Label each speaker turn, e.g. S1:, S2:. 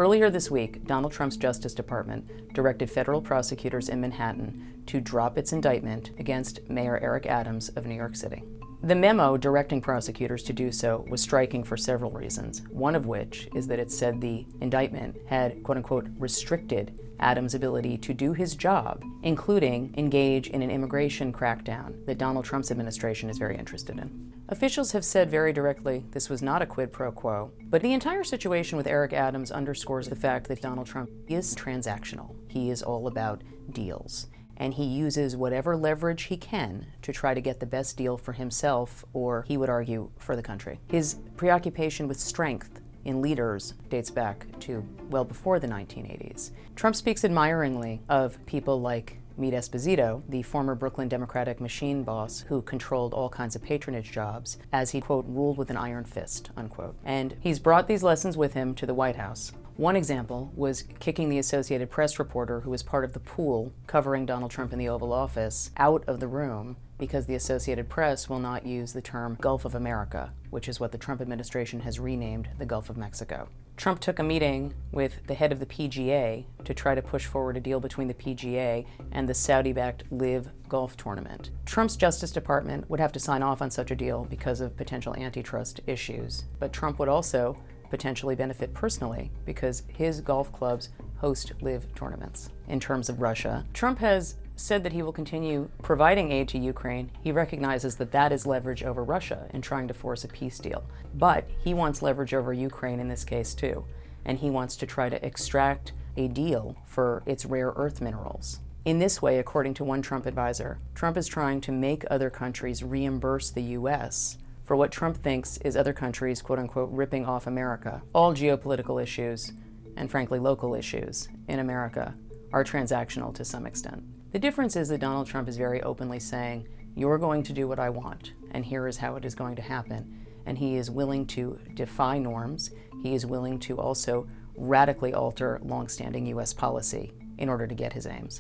S1: Earlier this week, Donald Trump's Justice Department directed federal prosecutors in Manhattan to drop its indictment against Mayor Eric Adams of New York City. The memo directing prosecutors to do so was striking for several reasons, one of which is that it said the indictment had, quote-unquote, restricted Adams' ability to do his job, including engage in an immigration crackdown that Donald Trump's administration is very interested in. Officials have said very directly this was not a quid pro quo, but the entire situation with Eric Adams underscores the fact that Donald Trump is transactional. He is all about deals, and he uses whatever leverage he can to try to get the best deal for himself, or he would argue, for the country. His preoccupation with strength in leaders dates back to well before the 1980s. Trump speaks admiringly of people like Meet Esposito, the former Brooklyn Democratic machine boss who controlled all kinds of patronage jobs, as he, quote, ruled with an iron fist, unquote. And he's brought these lessons with him to the White House. One example was kicking the Associated Press reporter who was part of the pool covering Donald Trump in the Oval Office out of the room because the Associated Press will not use the term Gulf of America, which is what the Trump administration has renamed the Gulf of Mexico. Trump took a meeting with the head of the PGA to try to push forward a deal between the PGA and the Saudi-backed LIV golf tournament. Trump's Justice Department would have to sign off on such a deal because of potential antitrust issues, but Trump would also potentially benefit personally because his golf clubs host LIV tournaments. In terms of Russia, Trump has said that he will continue providing aid to Ukraine. He recognizes that that is leverage over Russia in trying to force a peace deal. But he wants leverage over Ukraine in this case too, and he wants to try to extract a deal for its rare earth minerals. In this way, according to one Trump advisor, Trump is trying to make other countries reimburse the US for what Trump thinks is other countries, quote-unquote, ripping off America. All geopolitical issues, and frankly local issues in America, are transactional to some extent. The difference is that Donald Trump is very openly saying, you're going to do what I want, and here is how it is going to happen. And he is willing to defy norms. He is willing to also radically alter longstanding US policy in order to get his aims.